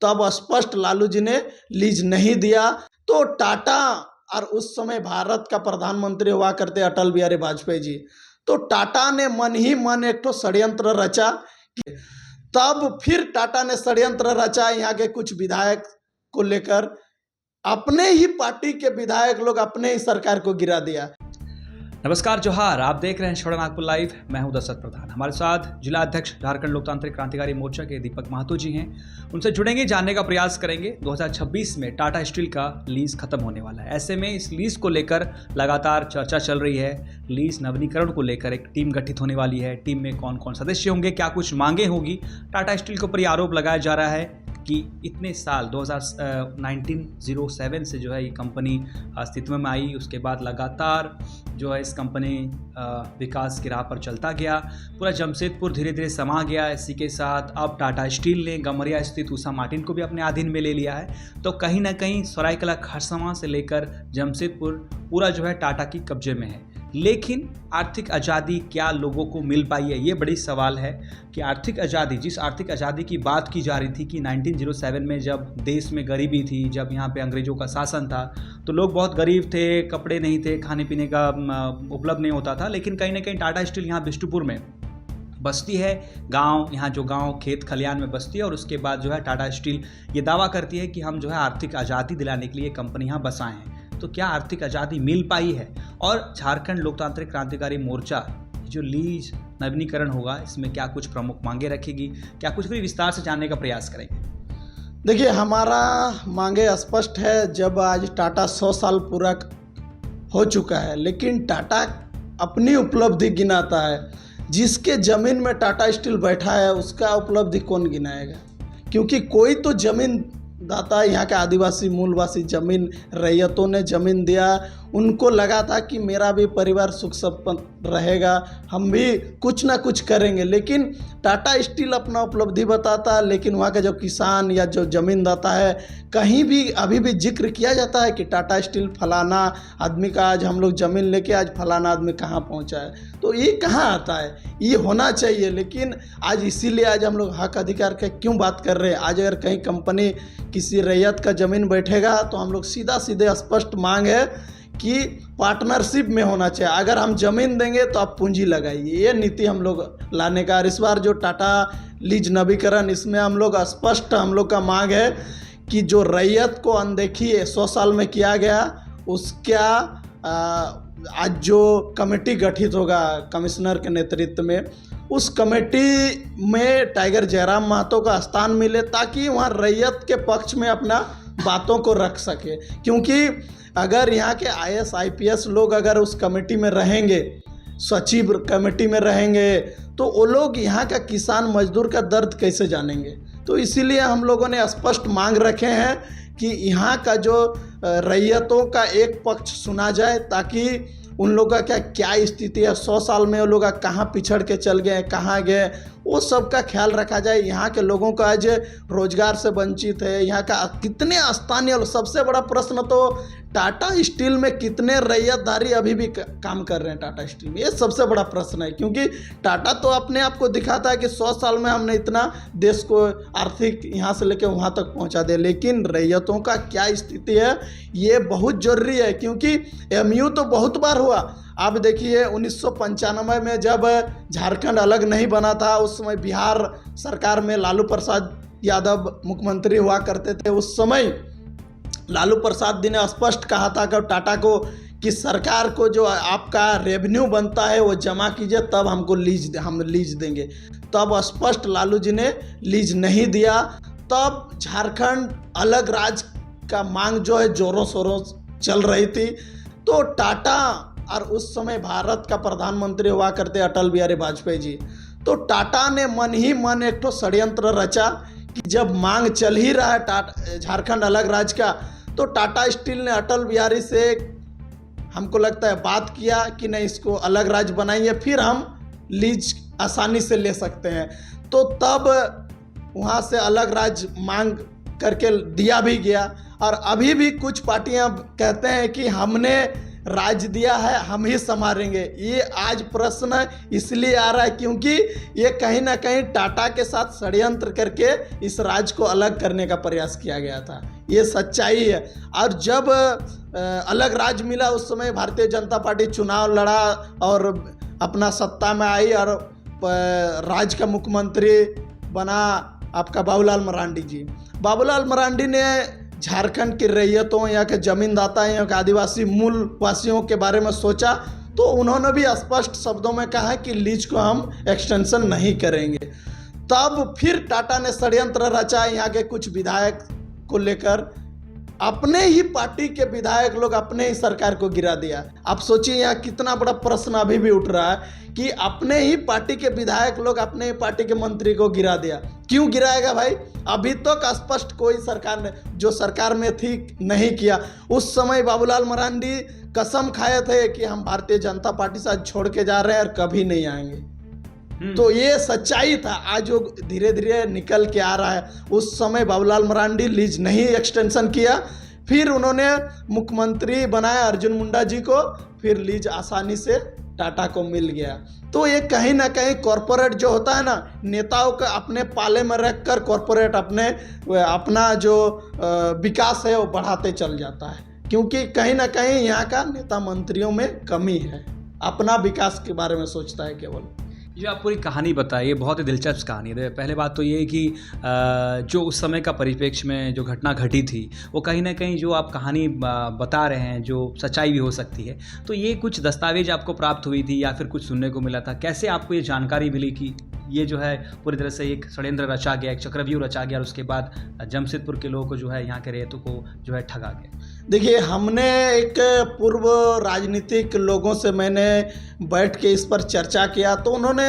तब स्पष्ट लालू जी ने लीज नहीं दिया। तो टाटा और उस समय भारत का प्रधानमंत्री हुआ करते अटल बिहारी वाजपेयी जी, तो टाटा ने मन ही मन एक तो षड्यंत्र रचा। तब फिर टाटा ने षड्यंत्र रचा, यहाँ के कुछ विधायक को लेकर अपने ही पार्टी के विधायक लोग अपने ही सरकार को गिरा दिया। नमस्कार, जोहार। आप देख रहे हैं छोटा नागपुर लाइव। मैं हूं दशरथ प्रधान। हमारे साथ जिला अध्यक्ष झारखंड लोकतांत्रिक क्रांतिकारी मोर्चा के दीपक महतो जी हैं। उनसे जुड़ेंगे, जानने का प्रयास करेंगे। 2026 में टाटा स्टील का लीज खत्म होने वाला है। ऐसे में इस लीज को लेकर लगातार चर्चा चल रही है। लीज नवीनीकरण को लेकर एक टीम गठित होने वाली है। टीम में कौन कौन सदस्य होंगे, क्या कुछ मांगे होगी। टाटा स्टील के ऊपर ये आरोप लगाया जा रहा है कि इतने साल 1907 से जो है ये कंपनी अस्तित्व में आई। उसके बाद लगातार जो है इस कंपनी विकास की राह पर चलता गया। पूरा जमशेदपुर धीरे धीरे समा गया इसी के साथ। अब टाटा स्टील ने गमरिया स्थित उषा मार्टिन को भी अपने अधीन में ले लिया है। तो कहीं ना कहीं सरायकला खरसावां से लेकर जमशेदपुर पूरा जो है टाटा की कब्जे में है। लेकिन आर्थिक आज़ादी क्या लोगों को मिल पाई है, ये बड़ी सवाल है कि आर्थिक आज़ादी, जिस आर्थिक आज़ादी की बात की जा रही थी कि 1907 में जब देश में गरीबी थी, जब यहाँ पे अंग्रेज़ों का शासन था, तो लोग बहुत गरीब थे, कपड़े नहीं थे, खाने पीने का उपलब्ध नहीं होता था। लेकिन कहीं ना कहीं टाटा स्टील यहाँ बिष्टुपुर में बसती है, गांव, यहाँ जो गांव खेत खलियान में बसती है। और उसके बाद जो है टाटा स्टील ये दावा करती है कि हम जो है आर्थिक आज़ादी दिलाने के लिए कंपनी यहाँ बसाए हैं। तो क्या आर्थिक आज़ादी मिल पाई है? और झारखंड लोकतांत्रिक क्रांतिकारी मोर्चा जो लीज नवीनीकरण होगा, इसमें क्या कुछ प्रमुख मांगे रखेगी, क्या कुछ भी विस्तार से जानने का प्रयास करेंगे। देखिए, हमारा मांगे स्पष्ट है। जब आज टाटा 100 साल पूरा हो चुका है, लेकिन टाटा अपनी उपलब्धि गिनाता है। जिसके ज़मीन में टाटा स्टील बैठा है उसका उपलब्धि कौन गिनाएगा? क्योंकि कोई तो ज़मीन दाता, यहाँ के आदिवासी मूलवासी जमीन रैयतों ने ज़मीन दिया। उनको लगा था कि मेरा भी परिवार सुख संपन्न रहेगा, हम भी कुछ ना कुछ करेंगे। लेकिन टाटा स्टील अपना उपलब्धि बताता है, लेकिन वहाँ का जो किसान या जो ज़मीनदाता है, कहीं भी अभी भी जिक्र किया जाता है कि टाटा स्टील फलाना आदमी का आज हम लोग ज़मीन लेके आज फलाना आदमी कहाँ पहुँचा है। तो ये कहाँ आता है? ये होना चाहिए। लेकिन आज इसीलिए आज हम लोग हक अधिकार के क्यों बात कर रहे हैं। आज अगर कहीं कंपनी किसी रैयत का ज़मीन बैठेगा तो हम लोग सीधा सीधे स्पष्ट मांग है कि पार्टनरशिप में होना चाहिए। अगर हम ज़मीन देंगे तो आप पूंजी लगाइए, ये नीति हम लोग लाने का। इस बार जो टाटा लीज नवीकरण, इसमें हम लोग स्पष्ट हम लोग का मांग है कि जो रैयत को अनदेखी 100 साल में किया गया, उसका आज जो कमेटी गठित होगा कमिश्नर के नेतृत्व में, उस कमेटी में टाइगर जयराम महतो का स्थान मिले, ताकि वहाँ रैयत के पक्ष में अपना बातों को रख सके। क्योंकि अगर यहाँ के IAS IPS लोग अगर उस कमेटी में रहेंगे, सचिव कमेटी में रहेंगे, तो वो लोग यहाँ का किसान मजदूर का दर्द कैसे जानेंगे। तो इसीलिए हम लोगों ने स्पष्ट मांग रखे हैं कि यहाँ का जो रैयतों का एक पक्ष सुना जाए, ताकि उन लोगों का क्या स्थिति है, 100 साल में वो लोग कहाँ पिछड़ के चल गए, कहाँ गए, वो सब का ख्याल रखा जाए। यहाँ के लोगों का आज रोजगार से वंचित है, यहाँ का कितने स्थानीय, और सबसे बड़ा प्रश्न तो टाटा स्टील में कितने रैयतदारी अभी भी काम कर रहे हैं टाटा स्टील में, ये सबसे बड़ा प्रश्न है। क्योंकि टाटा तो अपने आप को दिखाता है कि 100 साल में हमने इतना देश को आर्थिक यहाँ से लेकर वहाँ तक पहुँचा दिया, लेकिन रैयतों का क्या स्थिति है ये बहुत ज़रूरी है। क्योंकि MU तो बहुत बार हुआ। आप देखिए 1995 में जब झारखंड अलग नहीं बना था, उस समय बिहार सरकार में लालू प्रसाद यादव मुख्यमंत्री हुआ करते थे। उस समय लालू प्रसाद जी ने स्पष्ट कहा था कि टाटा को कि सरकार को जो आपका रेवेन्यू बनता है वो जमा कीजिए, तब हमको हम लीज देंगे। तब स्पष्ट लालू जी ने लीज नहीं दिया। तब झारखंड अलग राज्य का मांग जो है जोरों शोरों चल रही थी। तो टाटा और उस समय भारत का प्रधानमंत्री हुआ करते अटल बिहारी वाजपेयी जी, तो टाटा ने मन ही मन एक तो षड्यंत्र रचा कि जब मांग चल ही रहा है झारखंड अलग राज्य का, तो टाटा स्टील ने अटल बिहारी से हमको लगता है बात किया कि नहीं, इसको अलग राज्य बनाइए, फिर हम लीज आसानी से ले सकते हैं। तो तब वहाँ से अलग राज्य मांग करके दिया भी गया। और अभी भी कुछ पार्टियां कहते हैं कि हमने राज दिया है, हम ही संभालेंगे। ये आज प्रश्न इसलिए आ रहा है क्योंकि ये कहीं ना कहीं टाटा के साथ षड्यंत्र करके इस राज को अलग करने का प्रयास किया गया था। ये सच्चाई है। और जब अलग राज मिला उस समय भारतीय जनता पार्टी चुनाव लड़ा और अपना सत्ता में आई और राज्य का मुख्यमंत्री बना आपका बाबूलाल मरांडी जी। बाबूलाल मरांडी ने झारखंड की रैयतों, यहाँ के जमींदाता, यहाँ के आदिवासी मूल वासियों के बारे में सोचा, तो उन्होंने भी स्पष्ट शब्दों में कहा कि लीज को हम एक्सटेंशन नहीं करेंगे। तब फिर टाटा ने षड्यंत्र रचा यहाँ के कुछ विधायक को लेकर। अपने ही पार्टी के विधायक लोग अपने ही सरकार को गिरा दिया। आप सोचिए यहाँ कितना बड़ा प्रश्न अभी भी उठ रहा है कि अपने ही पार्टी के विधायक लोग अपने ही पार्टी के मंत्री को गिरा दिया। क्यों गिराएगा भाई? अभी तक स्पष्ट कोई सरकार ने, जो सरकार में थी, नहीं किया। उस समय बाबूलाल मरांडी कसम खाए थे कि हम भारतीय जनता पार्टी से छोड़ के जा रहे हैं और कभी नहीं आएंगे। तो ये सच्चाई था। आज जो धीरे धीरे निकल के आ रहा है, उस समय बाबूलाल मरांडी लीज नहीं एक्सटेंशन किया, फिर उन्होंने मुख्यमंत्री बनाया अर्जुन मुंडा जी को, फिर लीज आसानी से टाटा को मिल गया। तो ये कहीं ना कहीं कॉरपोरेट जो होता है ना, नेताओं का अपने पाले में रखकर कॉरपोरेट अपना जो विकास है वो बढ़ाते चल जाता है, क्योंकि कहीं ना कहीं यहाँ का नेता मंत्रियों में कमी है, अपना विकास के बारे में सोचता है केवल। जो आप पूरी कहानी बताई, ये बहुत ही दिलचस्प कहानी है। पहले बात तो ये है कि जो उस समय का परिप्रेक्ष्य में जो घटना घटी थी, वो कहीं ना कहीं जो आप कहानी बता रहे हैं, जो सच्चाई भी हो सकती है। तो ये कुछ दस्तावेज आपको प्राप्त हुई थी या फिर कुछ सुनने को मिला था? कैसे आपको ये जानकारी मिली कि ये जो है पूरी तरह से एक षड्यंत्र रचा गया, एक चक्रव्यूह रचा गया और उसके बाद जमशेदपुर के लोगों को जो है, यहाँ के रैयतों को जो है ठगा गया? देखिए, हमने एक पूर्व राजनीतिक लोगों से मैंने बैठ के इस पर चर्चा किया, तो उन्होंने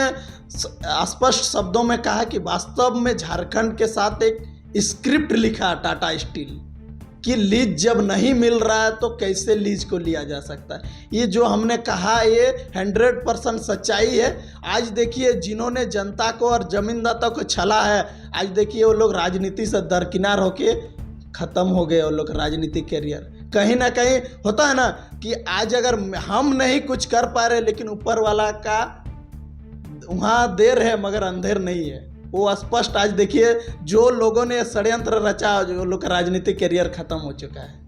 स्पष्ट शब्दों में कहा कि वास्तव में झारखंड के साथ एक स्क्रिप्ट लिखा टाटा स्टील कि लीज जब नहीं मिल रहा है तो कैसे लीज को लिया जा सकता है। ये जो हमने कहा ये 100% सच्चाई है। आज देखिए, जिन्होंने जनता को और जमींदाता को छला है, आज देखिए वो लोग राजनीति से दरकिनार होके ख़त्म हो गए वो लोग राजनीतिक करियर। कहीं ना कहीं होता है ना कि आज अगर हम नहीं कुछ कर पा रहे, लेकिन ऊपर वाला का वहाँ देर है मगर अंधेर नहीं है, वो स्पष्ट आज देखिए जो लोगों ने षड्यंत्र रचा, जो लोग का राजनीतिक करियर खत्म हो चुका है।